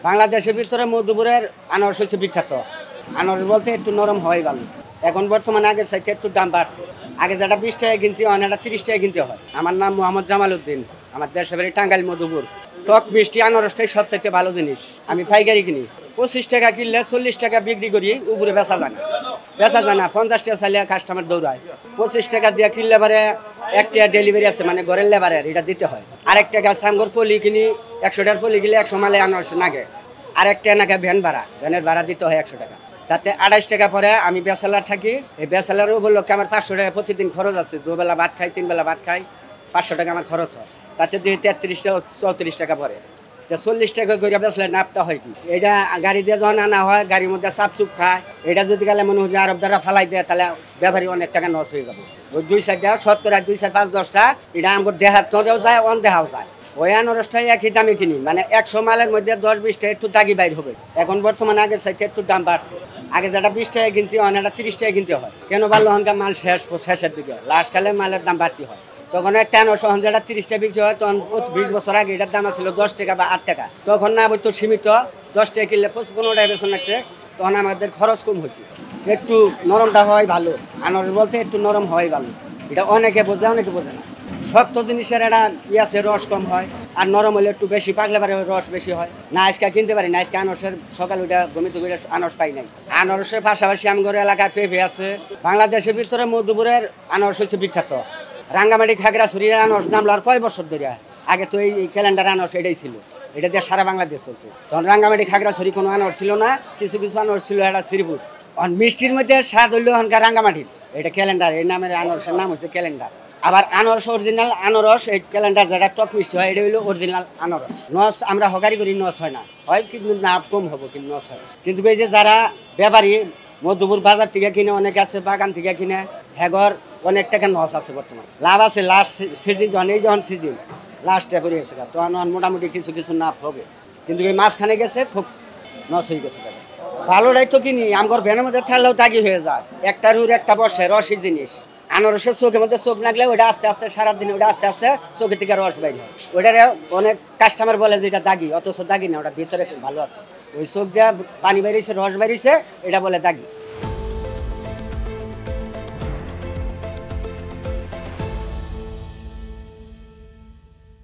বাংলাদেশের ভিতরে মধুপুরের আনারস হচ্ছে বিখ্যাত। আনারস বলতে একটু নরম হয় ভালো। এখন বর্তমানে আগের চাইতে একটু দাম বাড়ছে। আগে যেটা 20 টাকা কিনছি এখন এটা 30 টাকা কিনতে হয়। আমার নাম মোহাম্মদ জামাল উদ্দিন। আমার দেশের বাড়ি টাঙ্গাইল মধুপুর। টক মিষ্টি আনারসটাই সবচাইতে ভালো জিনিস। আমি পাইকারি কিনি। 25 টাকা কিনলে 40 টাকা বিক্রি করি, উপরে বেচা যায় না। 50 টাকা চাইলে কাস্টমার দৌড়ায়। 25 টাকা দিয়ে কিনলে পরে 1 টাকা ডেলিভারি আছে, মানে ঘরের লেবারের এটা দিতে হয়। আরেক টাকা সাঙ্গর পলি কিনি, 100 টাকার পলি কিনলে 100 মালে আনারস নাগে। আরেক টাকা নাগে ভ্যানের ভাড়া দিতে হয় 100 টাকা। তাতে 28 টাকা পরে আমি ব্যাচেলার থাকি। এই ব্যাচেলারও বললো কি আমার 500 টাকা প্রতিদিন খরচ আছে। 2 বেলা ভাত খাই, 3 বেলা ভাত খাই, 500 টাকা আমার খরচ হয়। তাতে দিয়ে 33 টাকা 34 টাকা পরে। 40 টাকা করে বেচলে নাপটা হয় কি? এটা গাড়ি দিয়ে যখন আনা হয়, গাড়ির মধ্যে চাপ চুপ খায়। এটা যদি গেলে মনে হয় আরব দ্বারা ফালাই দেয়, তাহলে ব্যাপারী অনেক টাকা নষ্ট হয়ে যাবে। ওই 2 সাইডটা শতকরা 2 4 5 10টা এটা আমার দেহার তোদেও যায়, দেহাও যায়। ওই আনারসটাই একই দামে কিনি, মানে 100 মালের মধ্যে 10 20 টাকা একটু দাগি বাইর হবে। এখন বর্তমানে আগের চাইতে একটু দাম বাড়ছে। আগে যেটা 20 টাকা কিনছি এখন এটা 30 টাকা কিনতে হয়। কেন বাড়লো? হনকার মাল শেষের দিকে লাস্ট কালে মালের দাম বাড়তি হয়। তখন একটা আনারস যেটা 30 টাকা বিক্রি হয়, তখন 20 বছর আগে এটার দাম ছিল 10 টাকা বা 8 টাকা। তখন না তো সীমিত 10 টাকা কিনলে 15 টাকা বেতন লাগছে। তখন আমাদের খরচ কম হয়েছে। একটু নরমটা হয় ভালো। আনারস বলতে একটু নরম হয় ভালো। এটা অনেকে বোঝে, অনেকে বোঝে না। শক্ত জিনিসের একটা আছে, রস কম হয়। আর নরম হলে একটু বেশি পাকলে পারে রস বেশি হয় না। আজকে কিনতে পারি না, আজকে আনারসের সকাল ওইটা গমিত করে আনারস পাই নাই। আনারসের পাশাপাশি আমগর এলাকায় পেঁপে আছে। বাংলাদেশের ভিতরে মধুপুরের আনারস হচ্ছে বিখ্যাত। রাঙ্গামাটি খাগড়াছড়ির আনারস নামলো আর কয় বছর ধরে। আগে তো এই ক্যালেন্ডার আনারস এটাই ছিল। এটা দিয়ে সারা বাংলাদেশ চলছে। তখন রাঙ্গামাটি খাগড়াছড়ি কোনো আনারস ছিল না, কিছু কিছু আনারস ছিল এটা শ্রীপুর। মিষ্টির মধ্যে স্বাদ হইলো এখনকার রাঙ্গামাটির এটা ক্যালেন্ডার। এই নামের আনারসের নাম হচ্ছে ক্যালেন্ডার। আবার আনারস অরিজিনাল আনারস, এই ক্যালেন্ডার যেটা টক মিষ্টি হয় এটা হইলো অরিজিনাল আনারস। নস আমরা হকারি করি, নস হয় না, হয় কিন্তু না কম হবো, কিন্তু নস হয়। কিন্তু এই যে যারা ব্যাপারী মধুপুর বাজার থেকে কিনে, অনেক আছে বাগান থেকে কিনে, হেগর অনেক টাকা নস আছে। বর্তমান লাভ আছে। লাস্ট সিজন যখন এই যখন সিজন লাস্টে করে গেছে, তখন মোটামুটি কিছু কিছু লাভ হবে। কিন্তু এই মাঝখানে গেছে খুব নস হয়ে গেছে। ভালোটাই তো কিনি, আমার ভ্যানের মধ্যে ঠেললেও দাগি হয়ে যায়। একটা রুর একটা বসে রসি জিনিস। আনারসের চোখের মধ্যে চোখ লাগলে ওটা আস্তে আস্তে সারাদিন ওটা আস্তে আস্তে চোখের থেকে রস বাইর হয়। ওইটারে অনেক কাস্টমার বলে যে এটা দাগি, অথচ দাগি না, ওটা ভিতরে ভালো আছে। ওই চোখ দিয়ে পানি বেরিয়েছে, রস বেরিয়েছে, এটা বলে দাগি।